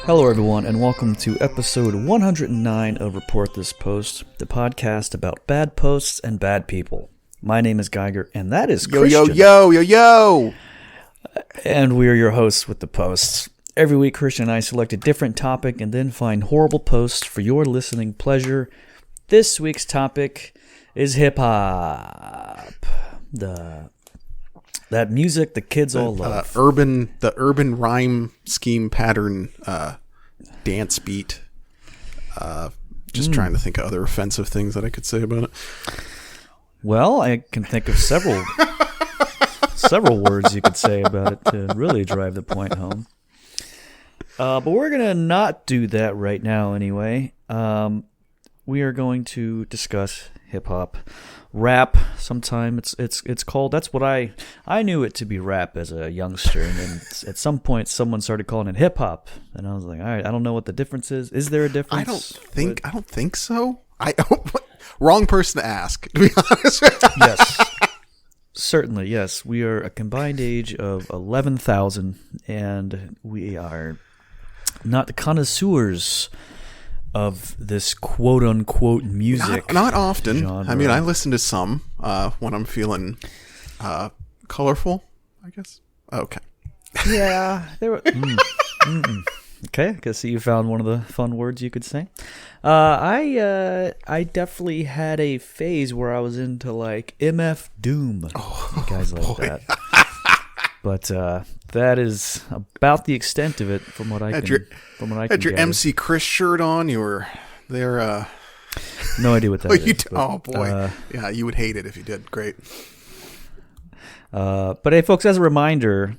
Hello everyone, and welcome to episode 109 of Report This Post, the podcast about bad posts and bad people. My name is Geiger, and that is Christian. Yo! And we are your hosts with the posts. Every week, Christian and I select a different topic and then find horrible posts for your listening pleasure. This week's topic is hip-hop. That music the kids all love. The urban rhyme scheme pattern dance beat. Just trying to think of other offensive things that I could say about it. Well, I can think of several words you could say about it to really drive the point home. But we're going to not do that right now anyway. We are going to discuss hip-hop. Rap, sometime it's called. That's what I knew it to be rap as a youngster, and then at some point someone started calling it hip hop, and I was like, all right, I don't know what the difference is. Is there a difference? I don't think so. Wrong person to ask, to be honest. Yes, certainly, yes. We are a combined age of 11,000, and we are not the connoisseurs of this quote-unquote music. Not often. Genre. I mean, I listen to some when I'm feeling colorful, I guess. Okay. Yeah. There were, Okay, I guess you found one of the fun words you could say. I definitely had a phase where I was into, like, MF Doom. You guys like that. But that is about the extent of it from what I can Had your gather. MC Chris shirt on. You were there. No idea what that is. Boy. Yeah, you would hate it if you did. Great. But hey, folks, as a reminder,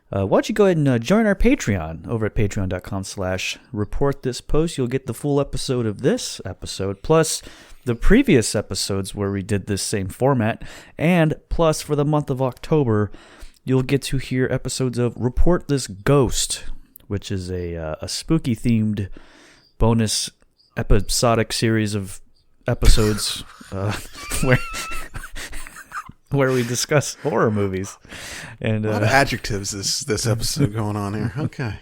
why don't you go ahead and join our Patreon over at patreon.com/reportthispost. You'll get the full episode of this episode, plus the previous episodes where we did this same format, and plus for the month of October, you'll get to hear episodes of Report This Ghost, which is a spooky-themed bonus episodic series of episodes where we discuss horror movies. And a lot of adjectives this episode going on here. Okay.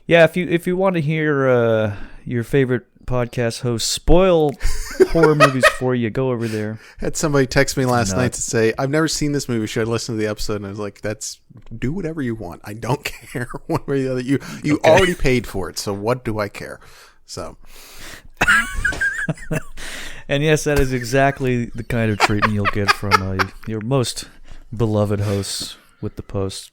Yeah, if you want to hear your favorite podcast host spoil horror movies for you, go over there. Had somebody text me last night to say, I've never seen this movie. Should I listen to the episode? And I was like, do whatever you want. I don't care one way or the other. You okay. Already paid for it, so what do I care? So. And yes, that is exactly the kind of treatment you'll get from your most beloved hosts with the post.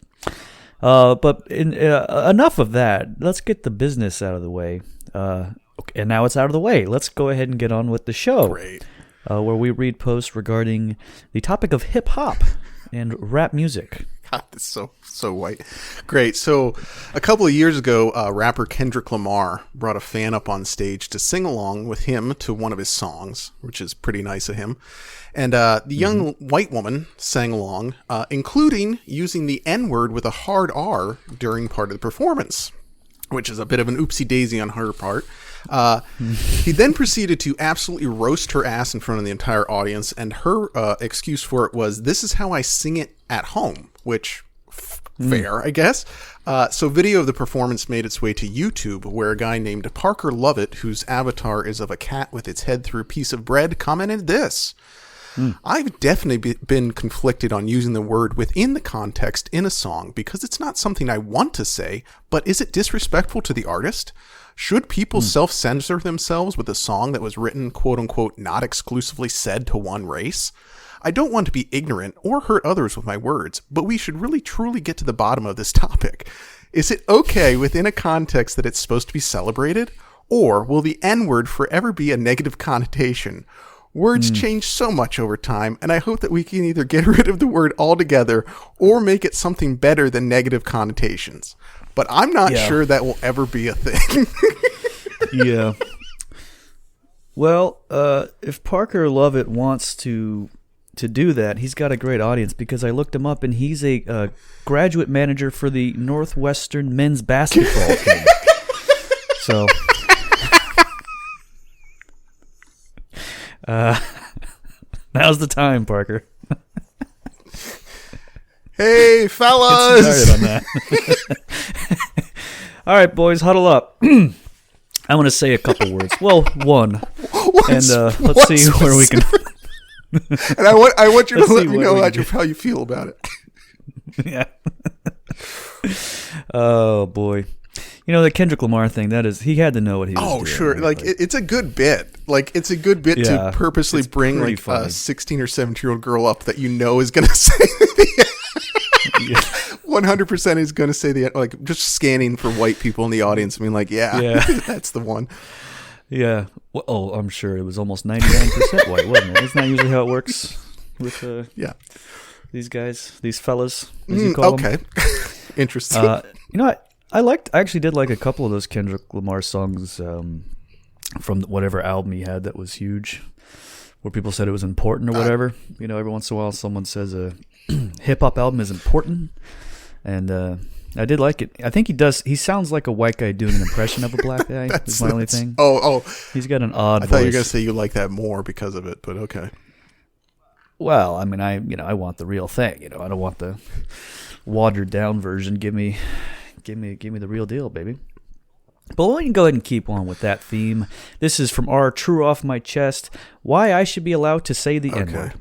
But enough of that. Let's get the business out of the way. Okay, and now it's out of the way. Let's go ahead and get on with the show. Great. Where we read posts regarding the topic of hip-hop and rap music. God, that's so white. Great. So a couple of years ago, rapper Kendrick Lamar brought a fan up on stage to sing along with him to one of his songs, which is pretty nice of him. And the young white woman sang along, including using the N-word with a hard R during part of the performance, which is a bit of an oopsie-daisy on her part. He then proceeded to absolutely roast her ass in front of the entire audience, and her excuse for it was, "This is how I sing it at home," which, fair, I guess. So video of the performance made its way to YouTube, where a guy named Parker Lovett, whose avatar is of a cat with its head through a piece of bread, commented this. I've definitely been conflicted on using the word within the context in a song because it's not something I want to say, but is it disrespectful to the artist? Should people self-censor themselves with a song that was written, quote-unquote, not exclusively said to one race? I don't want to be ignorant or hurt others with my words, but we should really truly get to the bottom of this topic. Is it okay within a context that it's supposed to be celebrated? Or will the N-word forever be a negative connotation? Words change so much over time, and I hope that we can either get rid of the word altogether or make it something better than negative connotations. But I'm not sure that will ever be a thing. Yeah. Well, if Parker Lovett wants to do that, he's got a great audience because I looked him up and he's a graduate manager for the Northwestern men's basketball team. So, now's the time, Parker. Hey, fellas! Get started on that. All right, boys, huddle up. I want to say a couple words. Well, one. Let's see where we can... And I want you to let me know how you feel about it. Yeah. Oh, boy. You know, the Kendrick Lamar thing, he had to know what he was doing. Oh, sure. Right? It's a good bit. It's a good bit to purposely bring a 16 or 17-year-old girl up that you know is going to say the 100% is going to say just scanning for white people in the audience. I mean, that's the one. Yeah. Well, I'm sure it was almost 99% white, wasn't it? Isn't that usually how it works with these guys, these fellas, as you call them? Interesting. You know, I actually did like a couple of those Kendrick Lamar songs from whatever album he had that was huge, where people said it was important or whatever. You know, every once in a while someone says a hip-hop album is important, and I did like it. I think he sounds like a white guy doing an impression of a black guy. That's my only thing. Oh. He's got an odd voice. I thought you were going to say you like that more because of it, but okay. Well, I mean, I want the real thing. You know, I don't want the watered down version. Give me the real deal, baby. But we can go ahead and keep on with that theme. This is from our True Off My Chest. Why I should be allowed to say the N-word.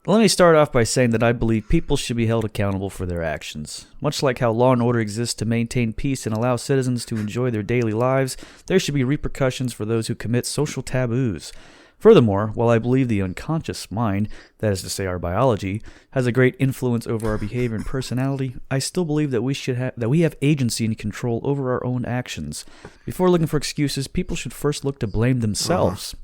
Let me start off by saying that I believe people should be held accountable for their actions. Much like how law and order exists to maintain peace and allow citizens to enjoy their daily lives, there should be repercussions for those who commit social taboos. Furthermore, while I believe the unconscious mind, that is to say our biology, has a great influence over our behavior and personality, I still believe that we have agency and control over our own actions. Before looking for excuses, people should first look to blame themselves.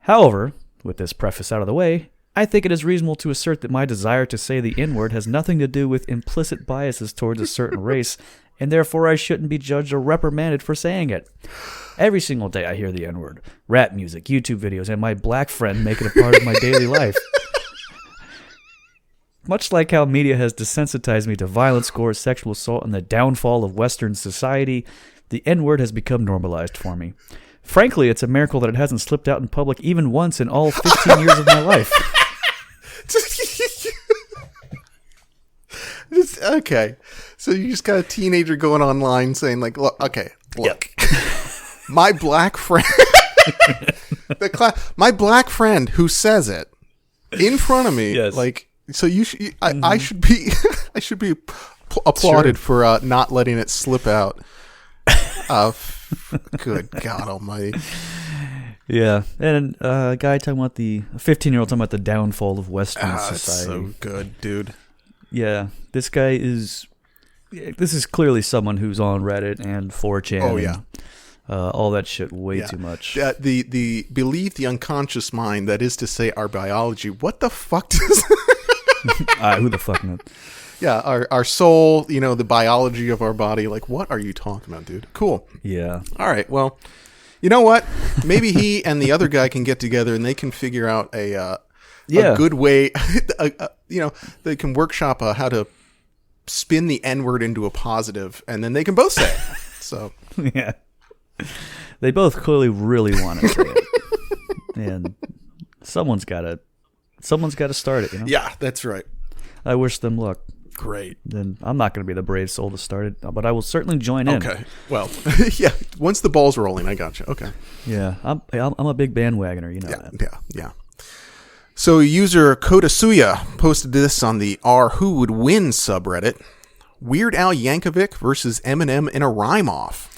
However, with this preface out of the way, I think it is reasonable to assert that my desire to say the N-word has nothing to do with implicit biases towards a certain race, and therefore I shouldn't be judged or reprimanded for saying it. Every single day I hear the N-word, rap music, YouTube videos, and my black friend make it a part of my daily life. Much like how media has desensitized me to violent scores, sexual assault, and the downfall of Western society, the N-word has become normalized for me. Frankly, it's a miracle that it hasn't slipped out in public even once in all 15 years of my life. Okay, so you just got a teenager going online saying look, my black friend, my black friend who says it in front of me, yes. So I should be, I should be applauded for not letting it slip out. Good God Almighty. Yeah, and a 15-year-old talking about the downfall of Western society. So good, dude. Yeah, this is clearly someone who's on Reddit and 4chan. Oh yeah, all that shit way too much. The believe the unconscious mind, that is to say our biology. What the fuck does? Who the fuck knows? Yeah, our soul. You know, the biology of our body. What are you talking about, dude? Cool. Yeah. All right. Well, you know what? Maybe he and the other guy can get together and they can figure out a good way. They can workshop how to spin the N-word into a positive, and then they can both say it. So yeah, they both clearly really want to say it, and someone's got to start it. You know? Yeah, that's right. I wish them luck. Great. Then I'm not going to be the brave soul to start it, but I will certainly join in. Okay. Well, yeah. Once the ball's rolling, I got you. Okay. Yeah, I'm a big bandwagoner. You know that. Yeah. So user Kodasuya posted this on the Who Would Win subreddit. Weird Al Yankovic versus Eminem in a rhyme-off.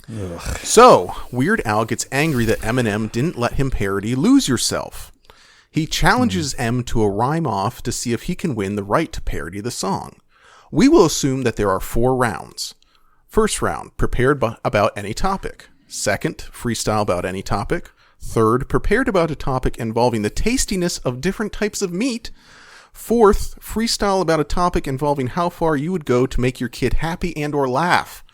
Ugh. So, Weird Al gets angry that Eminem didn't let him parody Lose Yourself. He challenges M to a rhyme-off to see if he can win the right to parody the song. We will assume that there are 4 rounds. First round, prepared about any topic. Second, freestyle about any topic. Third, prepared about a topic involving the tastiness of different types of meat. Fourth, freestyle about a topic involving how far you would go to make your kid happy and or laugh.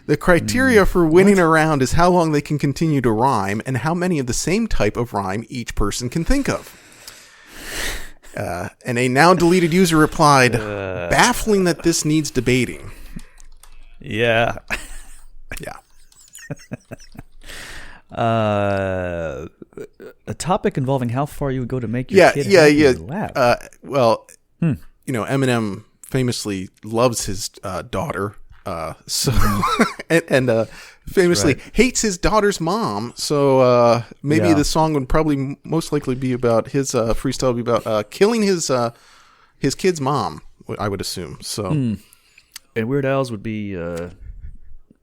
The criteria for winning a round is how long they can continue to rhyme and how many of the same type of rhyme each person can think of. And a now deleted user replied, baffling that this needs debating. Yeah. Yeah. A topic involving how far you would go to make your kid happy or laugh. Eminem famously loves his daughter. And famously hates his daughter's mom. So maybe the song would probably most likely be about his freestyle would be about killing his kid's mom, I would assume. So, and Weird Al's would be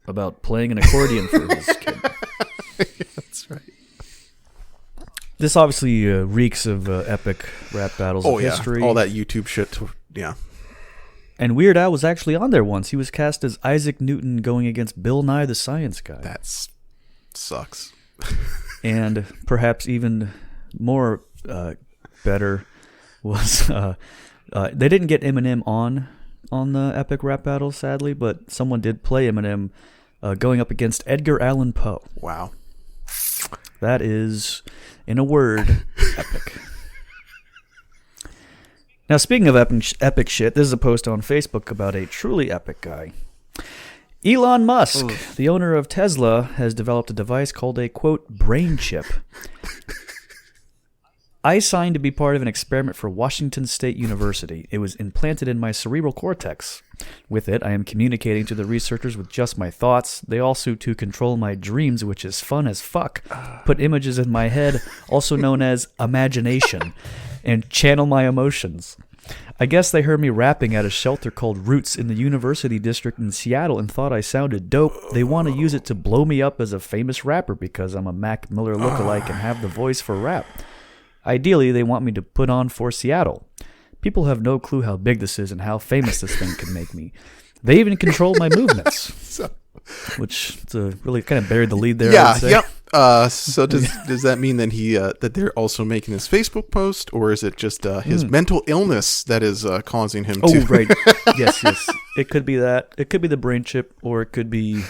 about playing an accordion for his kid. That's right. This obviously reeks of epic rap battles of history. All that YouTube shit. Yeah. And Weird Al was actually on there once. He was cast as Isaac Newton going against Bill Nye the Science Guy. That sucks. And perhaps even more better was they didn't get Eminem on the epic rap battle, sadly, but someone did play Eminem going up against Edgar Allan Poe. Wow. That is, in a word, epic. Now, speaking of epic shit, this is a post on Facebook about a truly epic guy. Elon Musk, the owner of Tesla, has developed a device called a, quote, brain chip. I signed to be part of an experiment for Washington State University. It was implanted in my cerebral cortex. With it, I am communicating to the researchers with just my thoughts. They also to control my dreams, which is fun as fuck. Put images in my head, also known as imagination, and channel my emotions. I guess they heard me rapping at a shelter called Roots in the University District in Seattle and thought I sounded dope. They want to use it to blow me up as a famous rapper because I'm a Mac Miller lookalike and have the voice for rap. Ideally, they want me to put on for Seattle. People have no clue how big this is and how famous this thing can make me. They even control my movements. Which really kind of buried the lead there. Yeah, yep. So does that mean that that they're also making his Facebook post, or is it just his mental illness that is causing him to? Oh, right. Yes. It could be that. It could be the brain chip, or it could be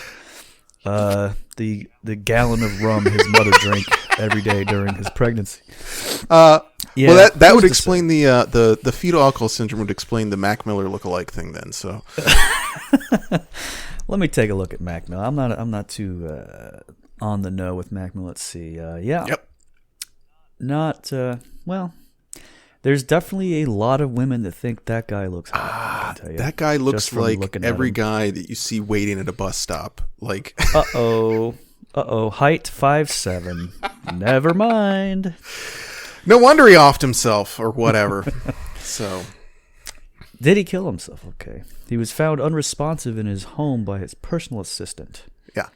the gallon of rum his mother drank every day during his pregnancy. Yeah, well, that would explain the fetal alcohol syndrome. Would explain the Mac Miller lookalike thing then. So. Let me take a look at Mac Miller. I'm not too on the know with Mac Miller. Let's see. Yep. Not well. There's definitely a lot of women that think that guy looks hot. That guy looks like every guy that you see waiting at a bus stop. Like, height 5'7". Never mind. No wonder he offed himself or whatever. So, did he kill himself? Okay. He was found unresponsive in his home by his personal assistant. Yeah.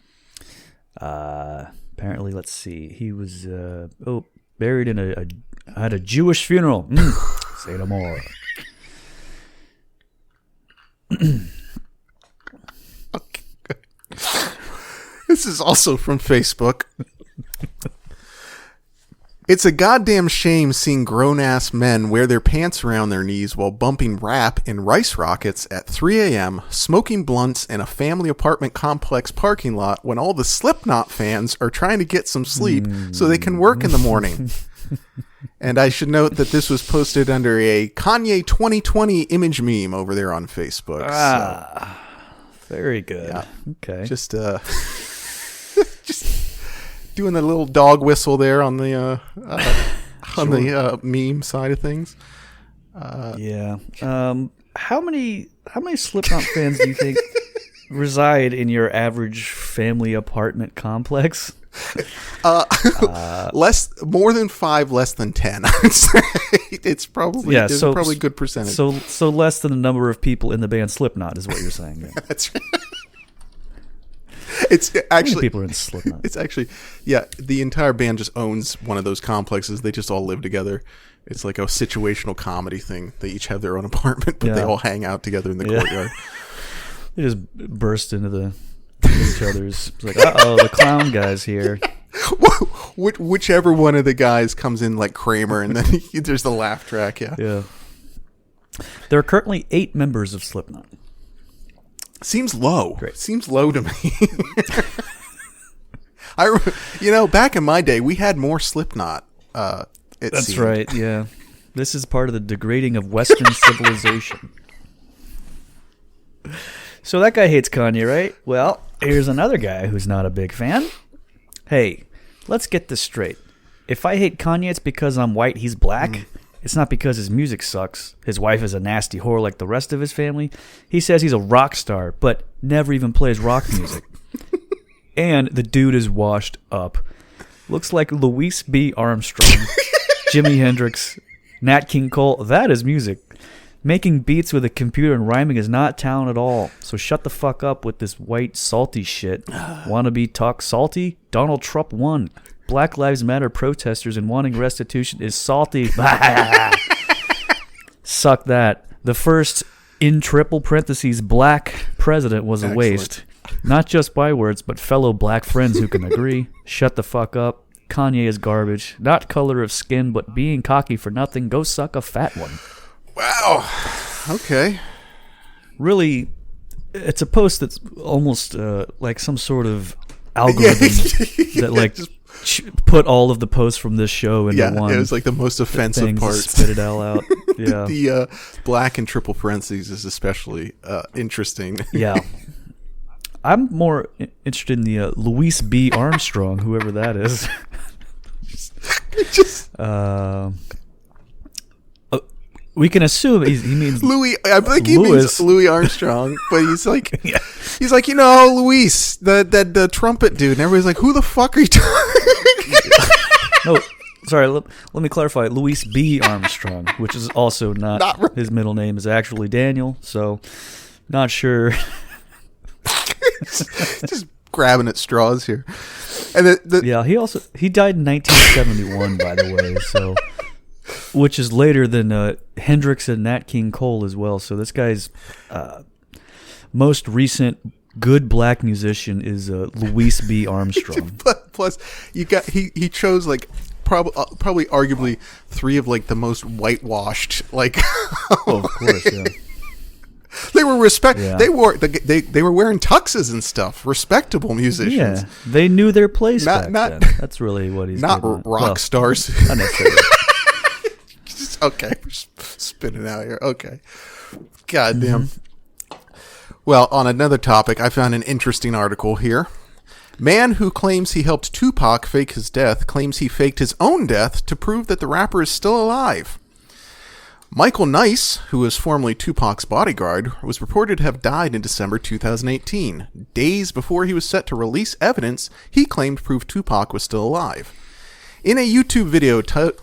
Apparently, let's see. He was buried in at a Jewish funeral. Say no more. Okay. This is also from Facebook. It's a goddamn shame seeing grown-ass men wear their pants around their knees while bumping rap in Rice Rockets at 3 a.m., smoking blunts in a family apartment complex parking lot when all the Slipknot fans are trying to get some sleep so they can work in the morning. And I should note that this was posted under a Kanye 2020 image meme over there on Facebook. Very good. Yeah. Okay. Just doing a little dog whistle there on the the meme side of things. Yeah. How many Slipknot fans do you think reside in your average family apartment complex? More than 5, less than 10. I'd say it's probably probably a good percentage. So less than the number of people in the band Slipknot is what you're saying. Right? That's right. It's actually people are in Slipknot. It's actually the entire band just owns one of those complexes. They just all live together. It's like a situational comedy thing. They each have their own apartment, but they all hang out together in the courtyard. They just burst into each other's. It's like, the clown guy's here. Whichever one of the guys comes in like Kramer, and then there's the laugh track. Yeah. There are currently 8 members of Slipknot. Seems low. Great. Seems low to me. Back in my day, we had more Slipknot. That's seemed. Right, yeah. This is part of the degrading of Western civilization. So that guy hates Kanye, right? Well, here's another guy who's not a big fan. Hey, let's get this straight. If I hate Kanye, it's because I'm white, he's black. It's not because his music sucks. His wife is a nasty whore like the rest of his family. He says he's a rock star, but never even plays rock music. And the dude is washed up. Looks like Louis B. Armstrong, Jimi Hendrix, Nat King Cole. That is music. Making beats with a computer and rhyming is not talent at all. So shut the fuck up with this white salty shit. Wannabe talk salty? Donald Trump won. Black Lives Matter protesters and wanting restitution is salty. Suck that. The first, in triple parentheses, black president was a waste. Not just bywords, but fellow black friends who can agree. Shut the fuck up. Kanye is garbage. Not color of skin, but being cocky for nothing. Go suck a fat one. Wow. Okay. Really, it's a post that's almost like some sort of algorithm that like put all of the posts from this show into one. Yeah, it was like the most offensive part. Spit it all out. Yeah. The black and triple parentheses is especially interesting. Yeah. I'm more interested in the Louis B. Armstrong, whoever that is. We can assume he means Louis. I think he means Louis Armstrong, but he's like, he's like, Louis, the trumpet dude, and everybody's like, who the fuck are you talking? No, sorry. Let me clarify. Louis B. Armstrong, which is also not right. His middle name is actually Daniel, so not sure. Just grabbing at straws here. And he died in 1971, by the way. So. Which is later than Hendrix and Nat King Cole as well. So this guy's most recent good black musician is Louis B. Armstrong. Plus, he chose like probably arguably three of like the most whitewashed like. Oh, of course, yeah. They were They were wearing tuxes and stuff. Respectable musicians. Yeah, they knew their place. Back then. That's really what he's not rock stars. Not necessarily. Okay, we're spinning out here. Okay. Goddamn. Well, on another topic, I found an interesting article here. Man who claims he helped Tupac fake his death claims he faked his own death to prove that the rapper is still alive. Michael Nice, who was formerly Tupac's bodyguard, was reported to have died in December 2018. Days before he was set to release evidence he claimed proved Tupac was still alive. In a YouTube video uploaded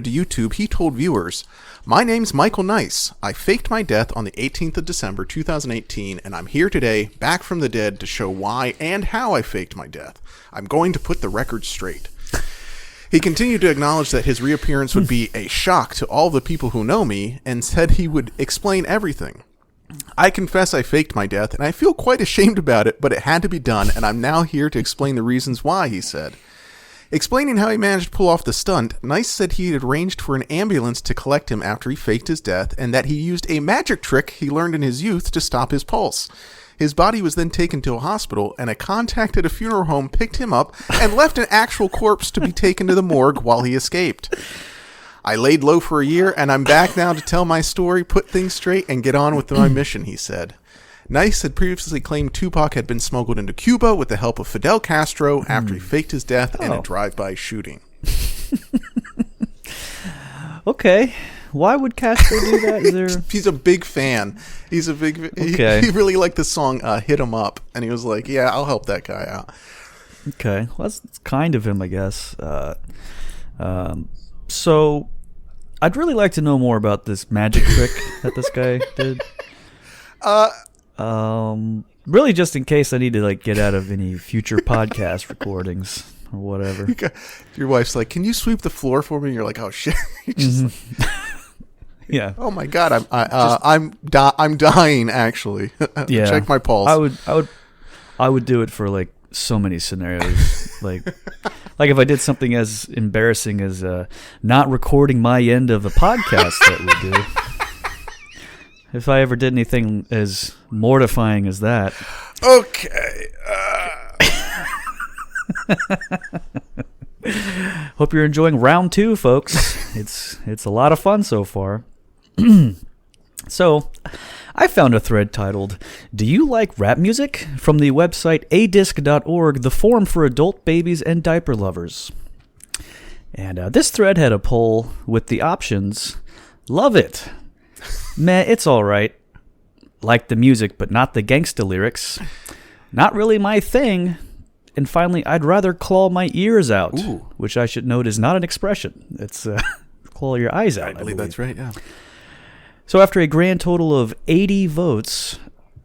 to YouTube, he told viewers, "My name's Michael Nice. I faked my death on the 18th of December 2018, and I'm here today, back from the dead, to show why and how I faked my death. I'm going to put the record straight." He continued to acknowledge that his reappearance would be a shock to all the people who know me, and said he would explain everything. "I confess I faked my death, and I feel quite ashamed about it, but it had to be done, and I'm now here to explain the reasons why," he said. Explaining how he managed to pull off the stunt, Nice said he had arranged for an ambulance to collect him after he faked his death, and that he used a magic trick he learned in his youth to stop his pulse. His body was then taken to a hospital, and a contact at a funeral home picked him up and left an actual corpse to be taken to the morgue while he escaped. "I laid low for a year, and I'm back now to tell my story, put things straight, and get on with my mission," he said. Nice had previously claimed Tupac had been smuggled into Cuba with the help of Fidel Castro after he faked his death in a drive-by shooting. Okay. Why would Castro do that? He's a big fan. He really liked the song Hit 'Em Up, and he was like, yeah, I'll help that guy out. Okay. Well, that's kind of him, I guess. So I'd really like to know more about this magic trick that this guy did. Really just in case I need to like get out of any future podcast recordings or whatever. Your wife's like, "Can you sweep the floor for me?" And you're like, "Oh shit." Yeah. "Oh my god, I'm dying actually." Yeah. Check my pulse. I would do it for like so many scenarios. like if I did something as embarrassing as not recording my end of a podcast that we do. if I ever did anything as mortifying as that. Okay. Hope you're enjoying round 2, folks. It's a lot of fun so far. So, I found a thread titled, "Do you like rap music?" from the website adisc.org, the forum for adult babies and diaper lovers. And this thread had a poll with the options: love it, meh, it's alright, like the music but not the gangsta lyrics, not really my thing, and finally, I'd rather claw my ears out. Ooh. Which I should note is not an expression. It's claw your eyes out. I believe that's right, yeah. So after a grand total of 80 votes,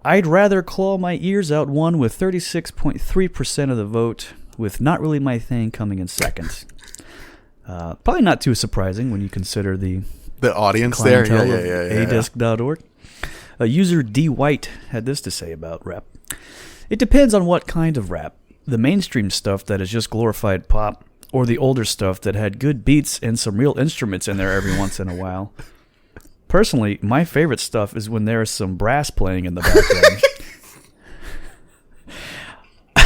I'd rather claw my ears out won with 36.3% of the vote, with not really my thing coming in second. Probably not too surprising when you consider the audience there. Yeah. adisc.org. User D. White had this to say about rap. "It depends on what kind of rap. The mainstream stuff that is just glorified pop, or the older stuff that had good beats and some real instruments in there every once in a while. Personally, my favorite stuff is when there's some brass playing in the background."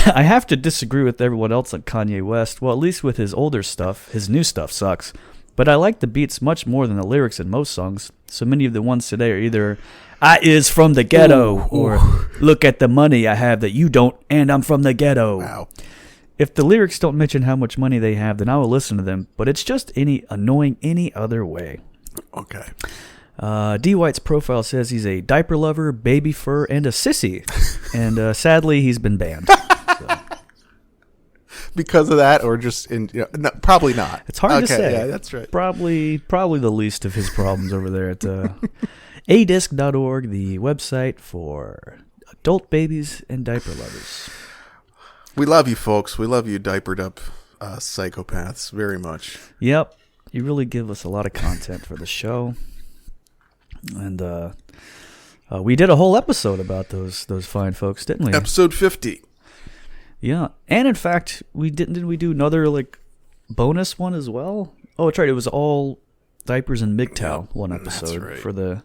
I have to disagree with everyone else on Kanye West. Well, at least with his older stuff. His new stuff sucks. But I like the beats much more than the lyrics in most songs. So many of the ones today are either "I is from the ghetto," or "Look at the money I have that you don't, and I'm from the ghetto." Wow. If the lyrics don't mention how much money they have, then I will listen to them. But it's just annoying any other way. Okay. D. White's profile says he's a diaper lover, baby fur, and a sissy. And sadly, he's been banned. So. Because of that, or just no, probably not. It's hard to say. Yeah, that's right. Probably the least of his problems over there at adisc.org, the website for adult babies and diaper lovers. We love you, folks. We love you, diapered up psychopaths, very much. Yep. You really give us a lot of content for the show. And we did a whole episode about those fine folks, didn't we? Episode 50. Yeah. And in fact, didn't we do another bonus one as well? Oh, that's right. It was all diapers and MGTOW one episode right. for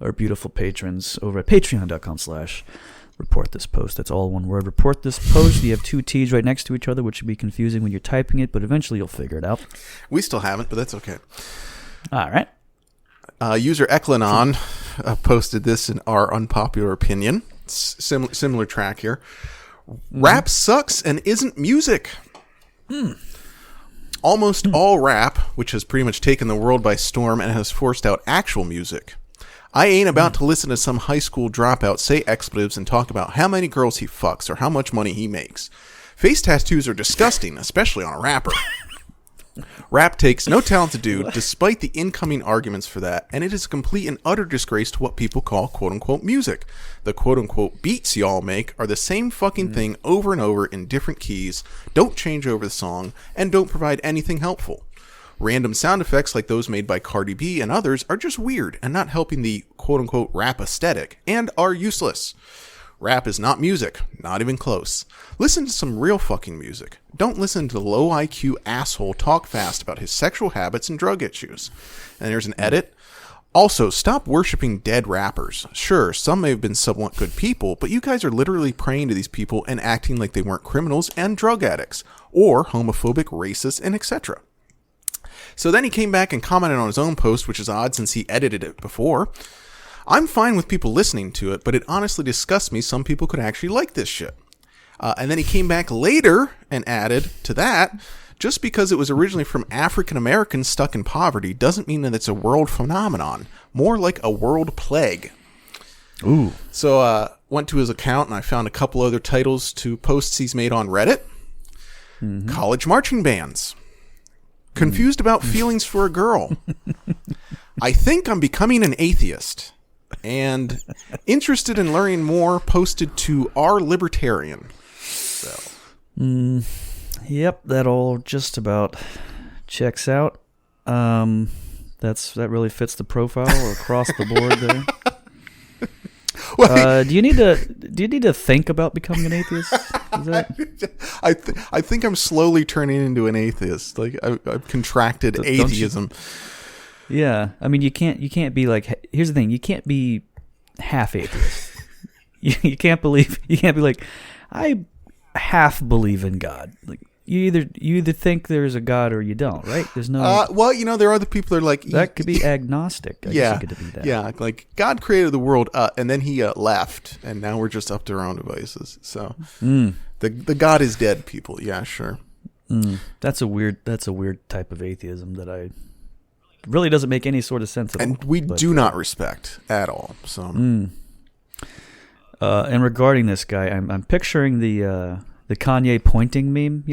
our beautiful patrons over at patreon.com/report this post. That's all one word. Report this post. You have 2 T's right next to each other, which would be confusing when you're typing it, but eventually you'll figure it out. We still haven't, but that's okay. All right. User Eklanon posted this in our unpopular opinion. Similar track here. Rap sucks and isn't music. Almost all rap, which has pretty much taken the world by storm and has forced out actual music. I ain't about to listen to some high school dropout say expletives and talk about how many girls he fucks or how much money he makes. Face tattoos are disgusting, especially on a rapper. Rap takes no talented dude, despite the incoming arguments for that, and it is a complete and utter disgrace to what people call quote-unquote music. The quote-unquote beats y'all make are the same fucking thing over and over in different keys, don't change over the song, and don't provide anything helpful. Random sound effects like those made by Cardi B and others are just weird and not helping the quote-unquote rap aesthetic, and are useless. Rap is not music, not even close. Listen to some real fucking music. Don't listen to the low IQ asshole talk fast about his sexual habits and drug issues. And there's an edit. Also, stop worshiping dead rappers. Sure, some may have been somewhat good people, but you guys are literally praying to these people and acting like they weren't criminals and drug addicts, or homophobic, racist, and etc. So then he came back and commented on his own post, which is odd since he edited it before. I'm fine with people listening to it, but it honestly disgusts me some people could actually like this shit. And then he came back later and added to that, just because it was originally from African Americans stuck in poverty doesn't mean that it's a world phenomenon. More like a world plague. Ooh. So went to his account and I found a couple other titles to posts he's made on Reddit. Mm-hmm. College marching bands. Confused about feelings for a girl. I think I'm becoming an atheist. And interested in learning more, posted to our libertarian. So. Yep, that all just about checks out. That really fits the profile across the board there. Well, do you need to think about becoming an atheist? Is that... I think I'm slowly turning into an atheist. Like I've contracted atheism. Yeah, I mean you can't be like. Here's the thing: you can't be half atheist. You can't be like, I half believe in God. Like you either think there's a God or you don't, right? There's no. Well, there are other people that are like that could be agnostic. I guess it could be that. Yeah, like God created the world, and then He left, and now we're just up to our own devices. So the God is dead, people. Yeah, sure. That's a weird type of atheism that I really doesn't make any sort of sense at all. And we do not respect at all. So, and regarding this guy, I'm picturing the Kanye pointing meme.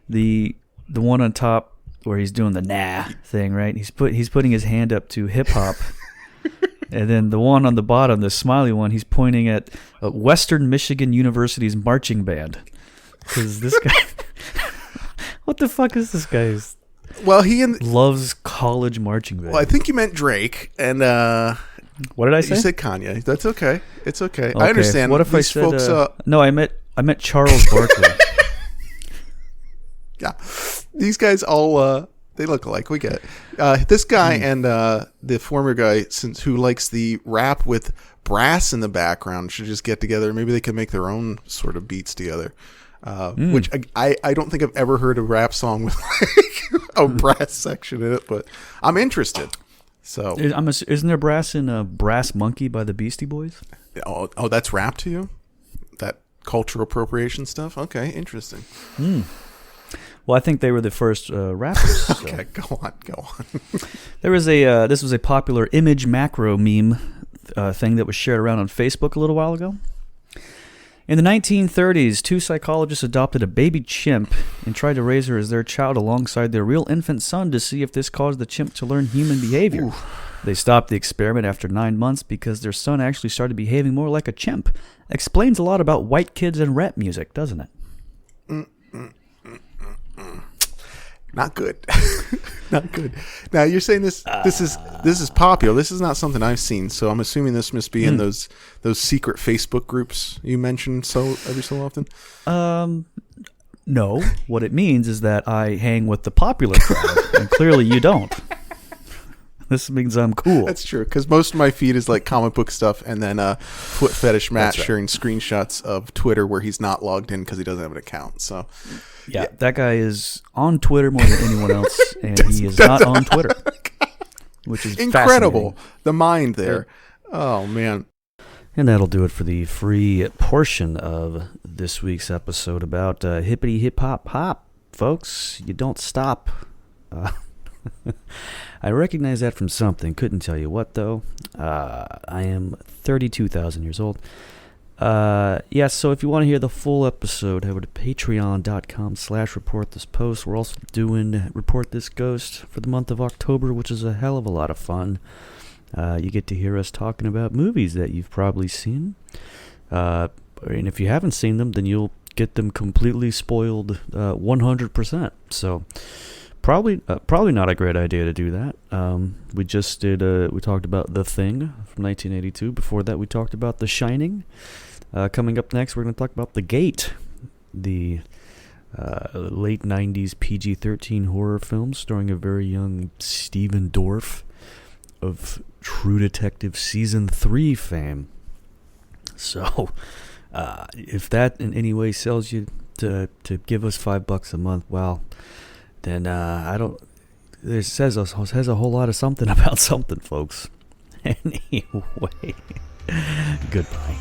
The one on top where he's doing the nah thing, right? He's putting his hand up to hip hop. And then the one on the bottom, the smiley one, he's pointing at Western Michigan University's marching band. Because this guy, what the fuck is this guy's? Well, loves college marching band. Well, I think you meant Drake, and what did I say? You said Kanye. That's okay. It's okay. I understand. What if these folks? No, I meant Charles Barkley. Yeah, these guys all they look alike. We get it. This guy and the former guy, who likes the rap with brass in the background, should just get together. Maybe they can make their own sort of beats together. Which I don't think I've ever heard a rap song with like a brass section in it, but I'm interested. So isn't there brass in Brass Monkey by the Beastie Boys? Oh, that's rap to you? That cultural appropriation stuff? Okay, interesting. Well, I think they were the first rappers. Okay, go on. There was this was a popular image macro meme thing that was shared around on Facebook a little while ago. In the 1930s, two psychologists adopted a baby chimp and tried to raise her as their child alongside their real infant son to see if this caused the chimp to learn human behavior. Ooh. They stopped the experiment after 9 months because their son actually started behaving more like a chimp. Explains a lot about white kids and rap music, doesn't it? Not good. Not good. Now you're saying this is popular. This is not something I've seen, so I'm assuming this must be in those secret Facebook groups you mentioned every so often. No. What it means is that I hang with the popular crowd, and clearly you don't. This means I'm cool. That's true, because most of my feed is like comic book stuff, and then foot fetish Matt sharing screenshots of Twitter where he's not logged in because he doesn't have an account. So. Yeah, that guy is on Twitter more than anyone else, and he is not on Twitter, which is incredible. The mind there. Yeah. Oh, man. And that'll do it for the free portion of this week's episode about hippity hip hop hop, folks. You don't stop. I recognize that from something. Couldn't tell you what, though. I am 32,000 years old. So if you want to hear the full episode, head over to patreon.com/reportthispost. We're also doing Report This Ghost for the month of October, which is a hell of a lot of fun. You get to hear us talking about movies that you've probably seen. And if you haven't seen them, then you'll get them completely spoiled 100%. So probably not a great idea to do that. We just did, we talked about The Thing from 1982. Before that, we talked about The Shining. Coming up next, we're going to talk about The Gate, the late 90s PG-13 horror film starring a very young Stephen Dorff of True Detective Season 3 fame. So, if that in any way sells you to give us $5 a month, well, then it says a whole lot of something about something, folks. Anyway, goodbye.